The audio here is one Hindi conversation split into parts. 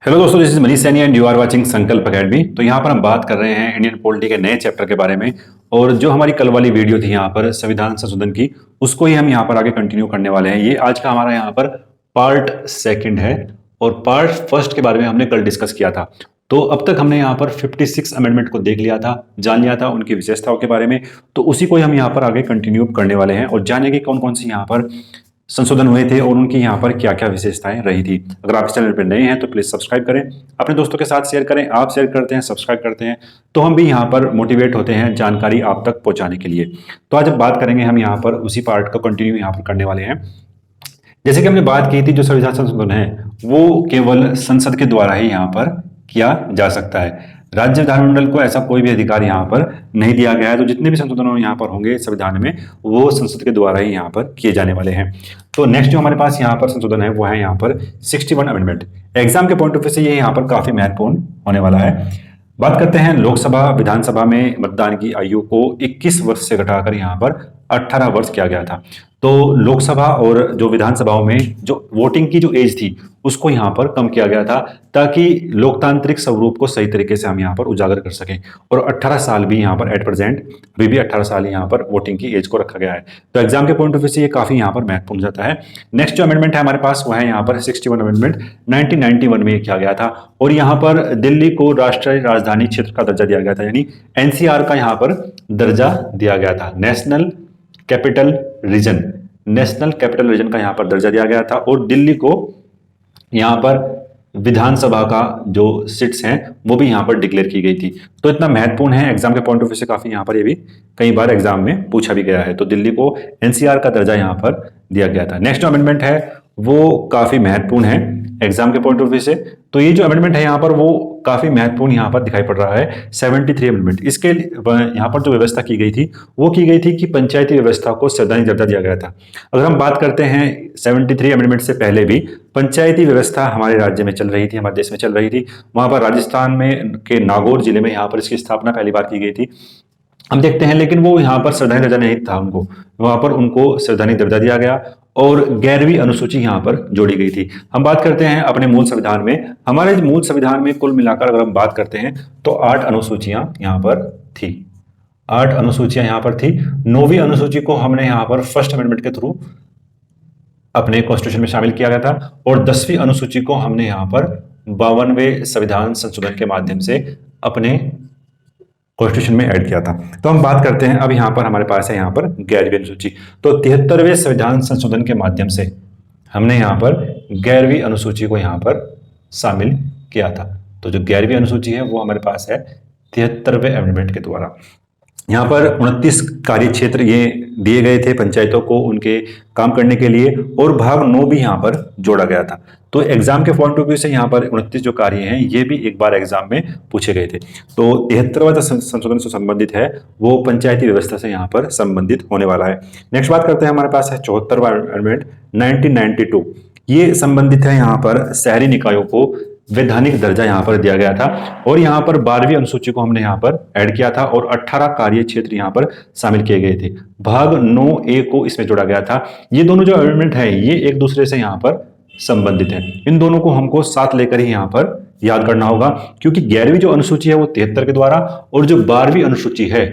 हेलो दोस्तों, this is Manish Saini and you are watching Sankalp academy. तो यहाँ पर हम बात कर रहे हैं इंडियन पॉलिटी के नए चैप्टर के बारे में। और जो हमारी कल वाली वीडियो थी यहाँ पर संविधान संशोधन की, उसको ही हम यहाँ पर आगे कंटिन्यू करने वाले हैं। ये आज का हमारा यहाँ पर पार्ट सेकंड है और पार्ट फर्स्ट के बारे में हमने कल डिस्कस किया था। तो अब तक हमने यहाँ पर 56 अमेंडमेंट को देख लिया था, जान लिया था उनकी विशेषताओं के बारे में। तो उसी को हम यहाँ पर आगे कंटिन्यू करने वाले हैं और जानेंगे कौन कौन सी यहाँ पर संशोधन हुए थे और उनकी यहाँ पर क्या क्या विशेषताएं रही थी। अगर आप इस चैनल पर नए हैं तो प्लीज सब्सक्राइब करें, अपने दोस्तों के साथ शेयर करें। आप शेयर करते हैं, सब्सक्राइब करते हैं तो हम भी यहाँ पर मोटिवेट होते हैं जानकारी आप तक पहुंचाने के लिए। तो आज अब बात करेंगे हम यहाँ पर उसी पार्ट को कंटिन्यू यहाँ पर करने वाले हैं। जैसे कि हमने बात की थी, जो संविधान संशोधन है वो केवल संसद के द्वारा ही यहाँ पर किया जा सकता है। राज्य विधानमंडल को ऐसा कोई भी अधिकार यहाँ पर नहीं दिया गया है। तो जितने भी संशोधन यहाँ पर होंगे संविधान में, वो संसद के द्वारा ही यहाँ पर किए जाने वाले हैं। तो नेक्स्ट जो हमारे पास यहाँ पर संशोधन है वो है यहाँ पर 61 अमेंडमेंट। एग्जाम के पॉइंट ऑफ व्यू से ये यहाँ पर काफी महत्वपूर्ण होने वाला है। बात करते हैं लोकसभा विधानसभा में मतदान की आयु को 21 वर्ष से घटाकर यहाँ पर 18 वर्ष किया गया था। तो लोकसभा और जो विधानसभाओं में जो वोटिंग की जो एज थी उसको यहाँ पर कम किया गया था, ताकि लोकतांत्रिक स्वरूप को सही तरीके से हम यहाँ पर उजागर कर सकें। और 18 साल भी यहाँ पर एट प्रेजेंट अभी भी 18 साल यहाँ पर वोटिंग की एज को रखा गया है। तो एग्जाम के पॉइंट ऑफ व्यू से ये काफी यहाँ पर महत्वपूर्ण जाता है। नेक्स्ट जो अमेंडमेंट है हमारे पास वो है यहाँ पर 61 अमेंडमेंट। 1991 में किया गया था और यहाँ पर दिल्ली को राष्ट्रीय राजधानी क्षेत्र का दर्जा दिया गया था, यानी एनसीआर का यहाँ पर दर्जा दिया गया था। नेशनल कैपिटल रीजन का यहाँ पर दर्जा दिया गया था और दिल्ली को यहाँ पर विधानसभा का जो सीट्स हैं वो भी यहाँ पर डिक्लेयर की गई थी। तो इतना महत्वपूर्ण है, एग्जाम के पॉइंट ऑफ व्यू से काफी यहाँ पर ये भी कई बार एग्जाम में पूछा भी गया है। तो दिल्ली को एनसीआर का दर्जा यहाँ पर दिया गया था। नेक्स्ट अमेंडमेंट है वो काफी महत्वपूर्ण है एग्जाम के पॉइंट ऑफ व्यू से। तो ये जो अमेंडमेंट है यहाँ पर वो काफी महत्वपूर्ण यहाँ पर दिखाई पड़ रहा है, 73 अमेंडमेंट। इसके यहाँ पर जो व्यवस्था की गई थी वो की गई थी कि पंचायती व्यवस्था को संवैधानिक दर्जा दिया गया था। अगर हम बात करते हैं 73 अमेंडमेंट से पहले भी पंचायती व्यवस्था हमारे राज्य में चल रही थी, हमारे देश में चल रही थी। वहां पर राजस्थान में के नागौर जिले में यहाँ पर इसकी स्थापना पहली बार की गई थी, हम देखते हैं। लेकिन वो यहाँ पर संवैधानिक दर्जा नहीं था, उनको वहां पर उनको संवैधानिक दर्जा दिया गया और 11वीं अनुसूची यहाँ पर जोड़ी गई थी। हम बात करते हैं अपने मूल संविधान में, हमारे मूल संविधान में कुल मिलाकर अगर हम बात करते हैं तो 8 अनुसूचियां यहाँ पर थी। 8 अनुसूचियां यहाँ पर थी। 9वीं अनुसूची को हमने यहाँ पर फर्स्ट अमेंडमेंट के थ्रू अपने कॉन्स्टिट्यूशन में शामिल किया गया था और 10वीं अनुसूची को हमने यहाँ पर 52वें संविधान संशोधन के माध्यम से अपने कॉन्स्टिट्यूशन में ऐड किया था। तो हम बात करते हैं अब यहाँ पर हमारे पास है यहाँ पर 11वीं अनुसूची। तो 73वें संविधान संशोधन के माध्यम से हमने यहाँ पर 11वीं अनुसूची को यहाँ पर शामिल किया था। तो जो 11वीं अनुसूची है वो हमारे पास है 73वें अमेंडमेंट के द्वारा। यहाँ पर 29 कार्य क्षेत्र ये दिए गए थे पंचायतों को उनके काम करने के लिए और भाग 9 भी यहाँ पर जोड़ा गया था। तो एग्जाम के पॉइंट ऑफ व्यू से यहाँ पर 29 जो कार्य हैं ये भी एक बार एग्जाम में पूछे गए थे। तो 73वां संशोधन से संबंधित है वो पंचायती व्यवस्था से यहाँ पर संबंधित होने वाला है। नेक्स्ट बात करते हैं, हमारे पास है 74वां अमेंडमेंट 1992। ये संबंधित है यहाँ पर शहरी निकायों को वैधानिक दर्जा यहाँ पर दिया गया था और यहाँ पर 12वीं अनुसूची को हमने यहाँ पर ऐड किया था और 18 कार्य क्षेत्र यहाँ पर शामिल किए गए थे। भाग 9A को इसमें जोड़ा गया था। ये दोनों जो अमेंडमेंट है ये एक दूसरे से यहाँ पर संबंधित है। इन दोनों को हमको साथ लेकर ही यहाँ पर याद करना होगा, क्योंकि 11वीं जो अनुसूची है वो 73 के द्वारा और जो 12वीं अनुसूची है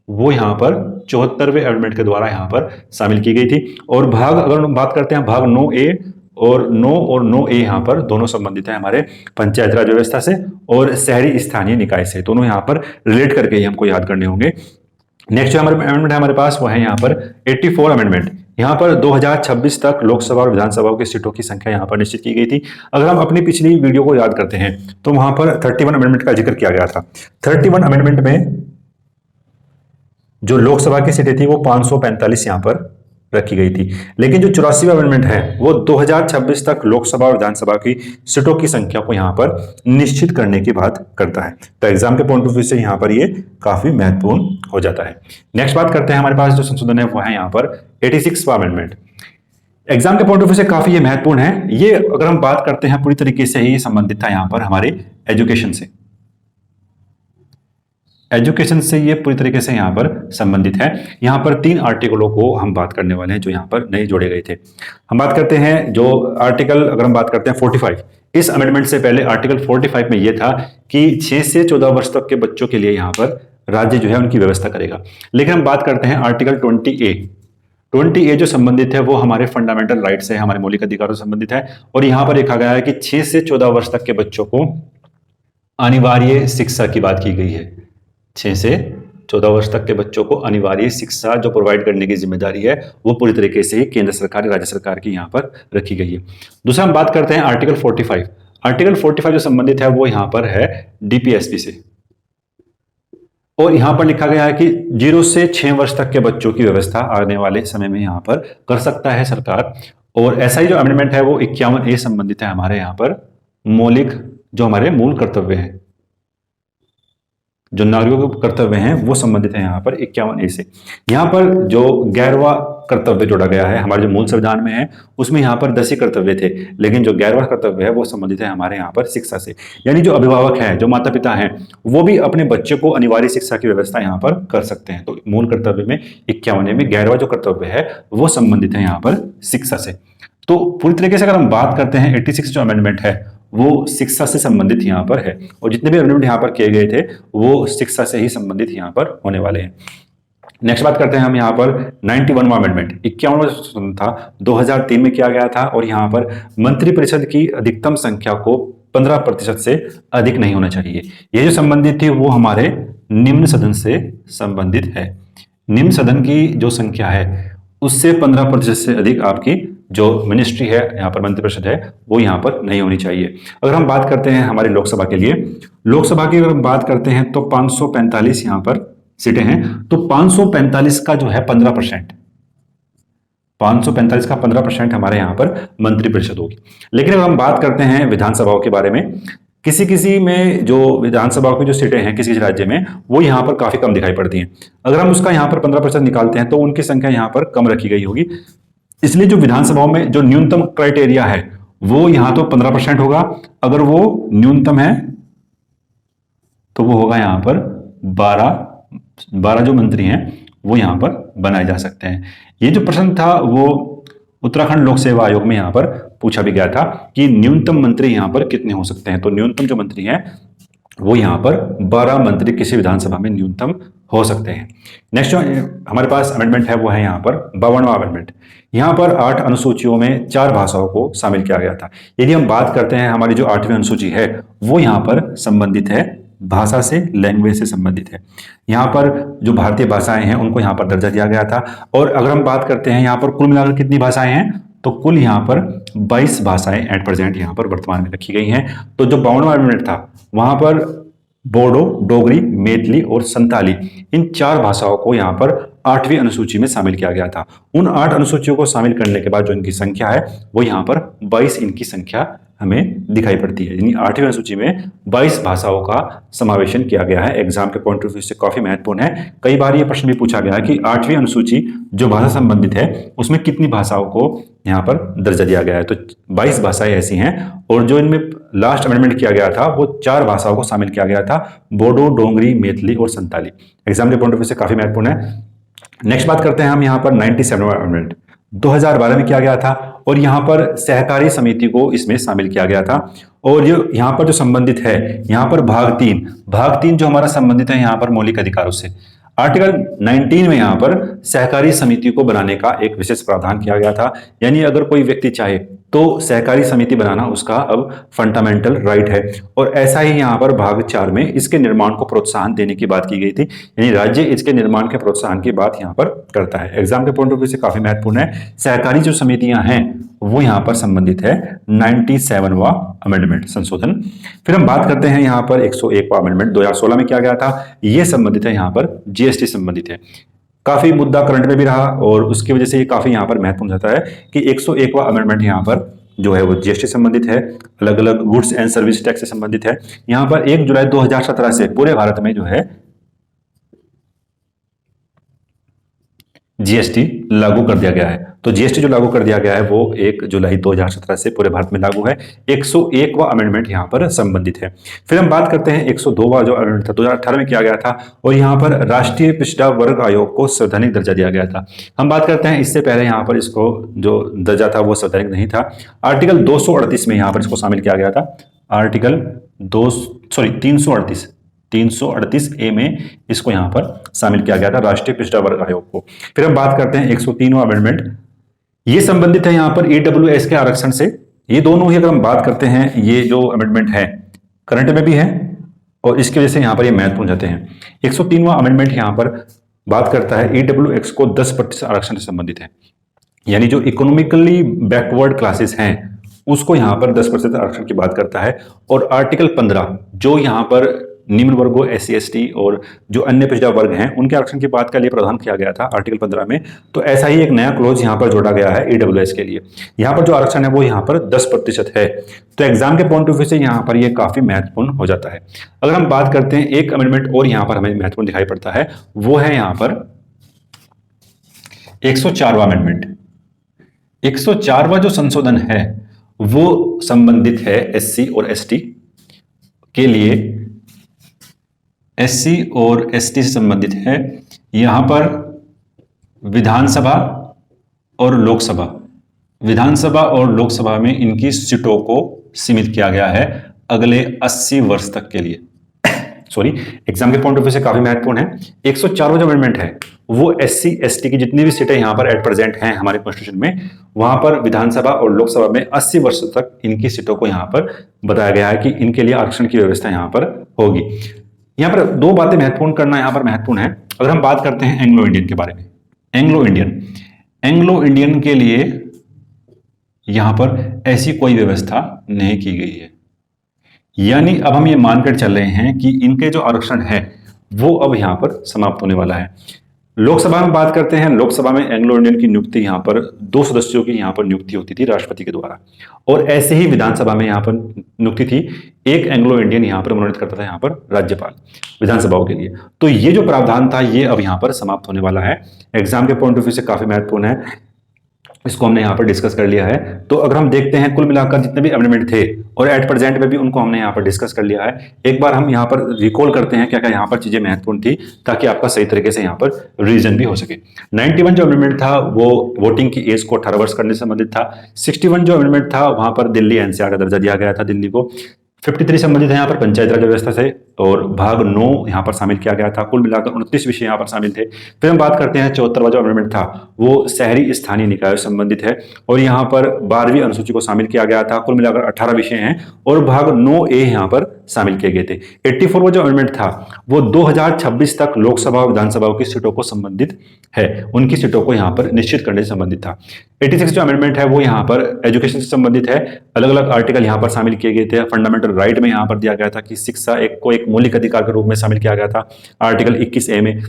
वो यहाँ पर 74वें अमेंडमेंट के द्वारा यहाँ पर शामिल की गई थी। और भाग अगर हम बात करते हैं भाग 9A और 9A यहाँ पर दोनों संबंधित है हमारे पंचायत राज व्यवस्था से और शहरी स्थानीय निकाय से। दोनों यहाँ पर रिलेट करके ही हमको याद करने होंगे। नेक्स्ट जो हमारे अमेंडमेंट है हमारे पास वो है यहाँ पर 84 अमेंडमेंट। यहाँ पर 2026 तक लोकसभा और विधानसभा की सीटों की संख्या यहाँ पर निश्चित की गई थी। अगर हम अपनी पिछली वीडियो को याद करते हैं तो वहां पर 31 अमेंडमेंट का जिक्र किया गया था। 31 अमेंडमेंट में जो लोकसभा की सीटें थी वो 545 यहाँ पर रखी गई थी। लेकिन जो 84वां अमेंडमेंट है वो 2026 तक लोकसभा और विधानसभा की सीटों की संख्या को यहाँ पर निश्चित करने की बात करता है। तो एग्जाम के पॉइंट ऑफ व्यू से यहाँ पर ये काफी महत्वपूर्ण हो जाता है। नेक्स्ट बात करते हैं, हमारे पास जो संशोधन है वो है यहाँ पर 86वां अमेंडमेंट। एग्जाम के पॉइंट ऑफ व्यू से काफी ये महत्वपूर्ण है। ये अगर हम बात करते हैं पूरी तरीके से ही संबंधित था यहाँ पर हमारे एजुकेशन से। एजुकेशन से ये पूरी तरीके से यहाँ पर संबंधित है। यहाँ पर 3 आर्टिकलों को हम बात करने वाले हैं जो यहाँ पर नए जोड़े गए थे। हम बात करते हैं जो आर्टिकल, अगर हम बात करते हैं 45, इस अमेंडमेंट से पहले आर्टिकल 45 में यह था कि 6 से 14 वर्ष तक के बच्चों के लिए यहां पर राज्य जो है उनकी व्यवस्था करेगा। लेकिन हम बात करते हैं आर्टिकल 20A जो संबंधित है वो हमारे फंडामेंटल राइट से, हमारे मौलिक अधिकारों से संबंधित है। और यहां पर लिखा गया है कि 6 से 14 वर्ष तक के बच्चों को अनिवार्य शिक्षा की बात की गई है। 6 से 14 वर्ष तक के बच्चों को अनिवार्य शिक्षा जो प्रोवाइड करने की जिम्मेदारी है वो पूरी तरीके से ही केंद्र सरकार, राज्य सरकार की यहां पर रखी गई है। दूसरा हम बात करते हैं आर्टिकल 45। आर्टिकल 45 जो संबंधित है वो यहां पर है डीपीएसपी से, और यहां पर लिखा गया है कि 0 से 6 वर्ष तक के बच्चों की व्यवस्था आने वाले समय में यहां पर कर सकता है सरकार। और ऐसा ही जो अमेंडमेंट है वो 51A संबंधित है हमारे यहां पर मौलिक जो हमारे मूल कर्तव्य हैं, जो नागरिकों के कर्तव्य हैं वो संबंधित है यहाँ पर 51A से। यहाँ पर जो 11वां कर्तव्य जोड़ा गया है हमारे जो मूल संविधान में है उसमें यहाँ पर 10 ही कर्तव्य थे, लेकिन जो 11वां कर्तव्य है वो संबंधित है हमारे यहाँ पर शिक्षा से। यानी जो अभिभावक हैं, जो माता पिता हैं, वो भी अपने बच्चे को अनिवार्य शिक्षा की व्यवस्था यहाँ पर कर सकते हैं। तो मूल कर्तव्य में 51A में 11वां जो कर्तव्य है वो संबंधित है यहाँ पर शिक्षा से। तो पूरी तरीके से अगर हम बात करते हैं 86 जो अमेंडमेंट है वो शिक्षा से संबंधित यहाँ पर है, और जितने भी अमेंडमेंट यहाँ पर किए गए थे वो शिक्षा से ही संबंधित यहाँ पर होने वाले हैं। नेक्स्ट बात करते हैं हम यहाँ पर 91वां अमेंडमेंट। 51वां था 2003 में किया गया था, और यहाँ पर मंत्रिपरिषद की अधिकतम संख्या को 15% से अधिक नहीं होना चाहिए। ये जो संबंधित थी वो हमारे निम्न सदन से संबंधित है। निम्न सदन की जो संख्या है उससे 15% से अधिक आपकी जो मिनिस्ट्री है यहाँ पर मंत्रिपरिषद है वो यहाँ पर नहीं होनी चाहिए। अगर हम बात करते हैं हमारी लोकसभा के लिए, लोकसभा की अगर हम बात करते हैं तो 545 यहाँ पर सीटें हैं, तो 545 का जो है 15%, 545 का 15% हमारे यहाँ पर मंत्रिपरिषद होगी। लेकिन अगर हम बात करते हैं विधानसभाओं के बारे में, किसी किसी में जो विधानसभा की जो सीटें हैं किसी किसी राज्य में वो यहाँ पर काफी कम दिखाई पड़ती हैं। अगर हम उसका यहाँ पर 15% निकालते हैं तो उनकी संख्या यहाँ पर कम रखी गई होगी। इसलिए जो विधानसभाओं में जो न्यूनतम क्राइटेरिया है वो यहाँ तो 15% होगा, अगर वो न्यूनतम है तो वो होगा यहाँ पर 12 जो मंत्री हैं वो यहाँ पर बनाए जा सकते हैं। ये जो प्रश्न था वो उत्तराखंड लोक सेवा आयोग में यहाँ पर पूछा भी गया था कि न्यूनतम मंत्री यहाँ पर कितने हो सकते हैं। तो न्यूनतम जो मंत्री हैं वो यहाँ पर 12 मंत्री किसी विधानसभा में न्यूनतम हो सकते हैं। नेक्स्ट जो हमारे पास अमेंडमेंट है वो है यहाँ पर 52वां अमेंडमेंट। यहाँ पर 8 अनुसूचियों में 4 भाषाओं को शामिल किया गया था। यदि हम बात करते हैं हमारी जो 8वीं अनुसूची है वो यहाँ पर संबंधित है भाषा से, लैंग्वेज से संबंधित है। यहाँ पर जो भारतीय भाषाएं हैं उनको यहाँ पर दर्जा दिया गया था। और अगर हम बात करते हैं यहाँ पर कुल मिलाकर कितनी भाषाएं हैं, तो कुल यहाँ पर 22 भाषाएं एट प्रेजेंट यहाँ पर वर्तमान में रखी गई हैं। तो जो 52वां अमेंडमेंट था वहां पर बोडो, डोगरी, मैथिली और संताली इन 4 भाषाओं को यहाँ पर 8वीं अनुसूची में शामिल किया गया था। उन 8 अनुसूचियों को शामिल करने के बाद जो इनकी संख्या है वो यहाँ पर 22 इनकी संख्या हमें दिखाई पड़ती है। यानी 8वीं अनुसूची में 22 भाषाओं का समावेशन किया गया है। एग्जाम के पॉइंट ऑफ व्यू से काफी महत्वपूर्ण है। कई बार ये प्रश्न भी पूछा गया है कि 8वीं अनुसूची जो भाषा संबंधित है उसमें कितनी भाषाओं को यहाँ पर दर्जा दिया गया है। तो 22 भाषाएं ऐसी हैं, और जो इनमें लास्ट अमेंडमेंट किया गया था वो 4 भाषाओं को शामिल किया गया था, बोडो, डोगरी, मैथिली और संताली। एग्जाम के पॉइंट ऑफ व्यू से काफी महत्वपूर्ण है। नेक्स्ट बात करते हैं हम यहाँ पर 97वां अमेंडमेंट 2012 में किया गया था, और यहाँ पर सहकारी समिति को इसमें शामिल किया गया था। और जो यहाँ पर जो संबंधित है यहाँ पर भाग 3 जो हमारा संबंधित है यहाँ पर मौलिक अधिकारों से। आर्टिकल 19 में यहाँ पर सहकारी समिति को बनाने का एक विशेष प्रावधान किया गया था। यानी अगर कोई व्यक्ति चाहे तो सहकारी समिति बनाना उसका अब फंडामेंटल राइट है। और ऐसा ही यहाँ पर भाग 4 में इसके निर्माण को प्रोत्साहन देने की बात की गई थी। यानी राज्य इसके निर्माण के प्रोत्साहन की बात यहाँ पर करता है। एग्जाम के पॉइंट ऑफ व्यू से काफी महत्वपूर्ण है। सहकारी जो समितियां हैं वो यहाँ पर संबंधित है 97वां अमेंडमेंट संशोधन। फिर हम बात करते हैं यहाँ पर 101वां अमेंडमेंट 2016 में किया गया था। ये संबंधित है यहाँ पर जीएसटी संबंधित है। काफी मुद्दा करंट में भी रहा, और उसकी वजह से ये काफी यहाँ पर महत्वपूर्ण जाता है कि 101वां अमेंडमेंट यहाँ पर जो है वो जीएसटी संबंधित है, अलग अलग गुड्स एंड सर्विस टैक्स से संबंधित है। यहाँ पर 1 जुलाई 2017 से पूरे भारत में जो है जीएसटी लागू कर दिया गया है। तो जीएसटी जो लागू कर दिया गया है वो 1 जुलाई 2017 से पूरे भारत में लागू है। 101वां अमेंडमेंट यहाँ पर संबंधित है। फिर हम बात करते हैं 102वां जो अमेंडमेंट था 2018 में किया गया था, और यहाँ पर राष्ट्रीय पिछड़ा वर्ग आयोग को संवैधानिक दर्जा दिया गया था। हम बात करते हैं इससे पहले यहाँ पर इसको जो दर्जा था वो संवैधानिक नहीं था। आर्टिकल 238 में यहाँ पर इसको शामिल किया गया था। आर्टिकल 338 ए में इसको यहां पर शामिल किया गया था, राष्ट्रीय पिछड़ा वर्ग आयोग को। फिर हम बात करते हैं 103वां अमेंडमेंट, ये संबंधित है यहां पर ईडब्ल्यूएस के आरक्षण से। ये दोनों ही अगर हम बात करते हैं, ये जो अमेंडमेंट है करंट में भी है और इसकी वजह से यहां पर ये महत्वपूर्ण जाते हैं। 103वां अमेंडमेंट यहां पर बात करता है ईडब्ल्यूएस को 10% आरक्षण से संबंधित है, यानी जो इकोनॉमिकली बैकवर्ड क्लासेस हैं उसको यहां पर 10% आरक्षण की बात करता है। और आर्टिकल 15 जो यहां पर निम्न वर्गों SC ST और जो अन्य पिछड़ा वर्ग हैं उनके आरक्षण की बात के लिए प्रावधान किया गया था आर्टिकल 15 में। तो ऐसा ही एक नया क्लोज यहां पर जोड़ा गया है ईडब्ल्यूएस के लिए। यहां पर जो आरक्षण है वो यहां पर 10% है। तो एग्जाम के पॉइंट ऑफ व्यू से यहां पर ये काफी महत्वपूर्ण हो जाता है। अगर हम बात करते हैं एक अमेंडमेंट और यहां पर हमें महत्वपूर्ण दिखाई पड़ता है, वो है यहां पर 104वां अमेंडमेंट। 104वां जो संशोधन है वो संबंधित है SC और ST के लिए। SC और ST से संबंधित है। यहां पर विधानसभा और लोकसभा में इनकी सीटों को सीमित किया गया है अगले 80 वर्ष तक के लिए। सॉरी, एग्जाम के पॉइंट ऑफ व्यू से काफी महत्वपूर्ण है। 104वां जो अमेंडमेंट है वो SC ST की जितनी भी सीटें यहां पर एट प्रेजेंट हैं हमारे कॉन्स्टिट्यूशन में, वहां पर विधानसभा और लोकसभा में 80 वर्ष तक इनकी सीटों को यहां पर बताया गया है कि इनके लिए आरक्षण की व्यवस्था यहां पर होगी। यहां पर दो बातें महत्वपूर्ण करना यहां पर महत्वपूर्ण है। अगर हम बात करते हैं एंग्लो इंडियन के बारे में, एंग्लो इंडियन के लिए यहां पर ऐसी कोई व्यवस्था नहीं की गई है, यानी अब हम ये मानकर चल रहे हैं कि इनके जो आरक्षण है वो अब यहां पर समाप्त होने वाला है। लोकसभा में बात करते हैं, लोकसभा में एंग्लो इंडियन की नियुक्ति यहां पर 2 सदस्यों की यहां पर नियुक्ति होती थी राष्ट्रपति के द्वारा, और ऐसे ही विधानसभा में यहां पर नियुक्ति थी, एक एंग्लो इंडियन यहां पर मनोनीत करता था यहां पर राज्यपाल विधानसभाओं के लिए। तो ये जो प्रावधान था ये अब यहां पर समाप्त होने वाला है। एग्जाम के पॉइंट ऑफ व्यू से काफी महत्वपूर्ण है, इसको हमने यहाँ पर डिस्कस कर लिया है। तो अगर हम देखते हैं कुल मिलाकर जितने भी अमेंडमेंट थे और एट प्रेजेंट में भी उनको हमने यहाँ पर डिस्कस कर लिया है। एक बार हम यहाँ पर रिकॉल करते हैं क्या क्या यहाँ पर चीजें महत्वपूर्ण थी, ताकि आपका सही तरीके से यहाँ पर रिवीजन भी हो सके। 91 जो अमेंडमेंट था वो वोटिंग की एज को 18 वर्ष करने से संबंधित था। 61 जो अमेंडमेंट था वहां पर दिल्ली NCR का दर्जा दिया गया था दिल्ली को। 53 संबंधित है यहाँ पर पंचायत राज व्यवस्था से, और भाग 9 यहाँ पर शामिल किया गया था। कुल मिलाकर 29 विषय यहाँ पर शामिल थे। फिर हम बात करते हैं 74वां जो अमेंडमेंट था वो शहरी स्थानीय निकायों से संबंधित है, और यहाँ पर 12वीं अनुसूची को शामिल किया गया था। कुल मिलाकर 18 विषय हैं और भाग 9A यहाँ पर शामिल किए गए थे। 84वां जो अमेंडमेंट था वो 2026 तक लोकसभा और विधानसभाओं की सीटों को संबंधित है, उनकी सीटों को यहाँ पर निश्चित करने से संबंधित था। 86 जो अमेंडमेंट है वो यहाँ पर एजुकेशन से संबंधित है। अलग अलग आर्टिकल यहाँ पर शामिल किए गए थे। फंडामेंटल राइट में यहाँ पर दिया गया था कि शिक्षा को एक मौलिक अधिकार के रूप में शामिल किया गया था आर्टिकल 21A में।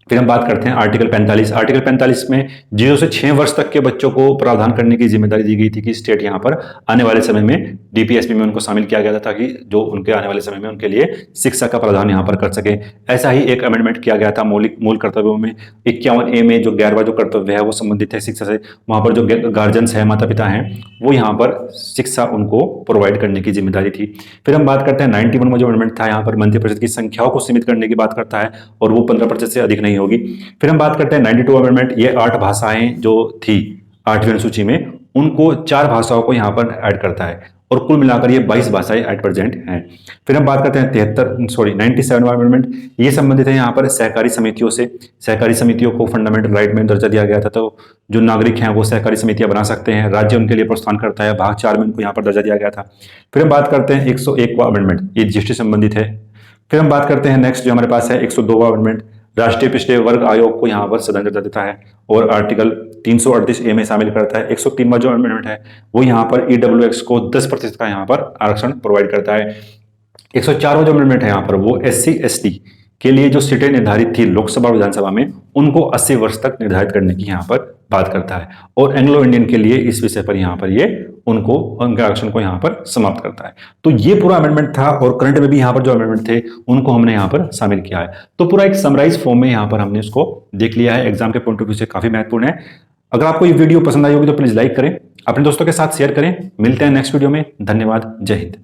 फिर हम बात करते हैं आर्टिकल 45। आर्टिकल 45 में 0 से 6 वर्ष तक के बच्चों को प्रावधान करने की जिम्मेदारी दी गई थी कि स्टेट यहाँ पर आने वाले समय में DPSP में उनको शामिल किया गया था, ताकि जो उनके आने वाले समय में उनके लिए शिक्षा का प्रावधान यहाँ पर कर सके। ऐसा ही एक अमेंडमेंट किया गया था मूल कर्तव्यों में। 51A में जो 11वां जो कर्तव्य है वो संबंधित है शिक्षा से। वहां पर जो गार्जियंस है, माता पिता हैं, वो यहाँ पर शिक्षा उनको प्रोवाइड करने की जिम्मेदारी थी। फिर हम बात करते हैं 91 में जो अमेंडमेंट था यहाँ पर मंत्रिपरिषद की संख्याओं को सीमित करने की बात करता है, और वो 15% से अधिक नहीं होगी। फिर हम बात करते हैं 92 अमेंडमेंट, ये 8 भाषाएं जो थी 8वीं अनुसूची में उनको 4 भाषाओं को यहां पर ऐड करता है, और कुल मिलाकर ये 22 भाषाएं एट प्रेजेंट हैं। फिर हम बात करते हैं 97वां अमेंडमेंट, ये संबंधित है यहाँ पर सहकारी समितियों से। सहकारी समितियों को फंडामेंटल राइट में दर्जा दिया गया था, तो जो नागरिक हैं वो सहकारी समितियां बना सकते हैं, राज्य उनके लिए प्रोत्साहन करता है। भाग 4 में उनको यहाँ पर दर्जा दिया गया था। फिर हम बात करते हैं 101वां अमेंडमेंट, ये GST संबंधित है। फिर हम बात करते हैं नेक्स्ट जो हमारे पास है 102वां अमेंडमेंट, राष्ट्रीय पिछड़े वर्ग आयोग को यहाँ पर सदन दर्जा देता है और आर्टिकल 338A में शामिल करता है। 103वां जो अमेंडमेंट है वो यहाँ पर EWX को 10% का यहाँ पर आरक्षण प्रोवाइड करता है। 104वां जो अमेंडमेंट है यहाँ पर वो SC ST के लिए जो सीटें निर्धारित थी लोकसभा और विधानसभा में उनको 80 वर्ष तक निर्धारित करने की यहाँ पर बात करता है, और एंग्लो इंडियन के लिए इस विषय पर यहाँ पर ये उनके आरक्षण को यहाँ पर समाप्त करता है। तो ये पूरा अमेंडमेंट था, और करंट में भी यहाँ पर जो अमेंडमेंट थे उनको हमने यहाँ पर शामिल किया है। तो पूरा एक समराइज फॉर्म में यहाँ पर हमने इसको देख लिया है। एग्जाम के पॉइंट ऑफ व्यू से काफी महत्वपूर्ण है। अगर आपको ये वीडियो पसंद आई होगी तो प्लीज लाइक करें, अपने दोस्तों के साथ शेयर करें। मिलते हैं नेक्स्ट वीडियो में। धन्यवाद। जय हिंद।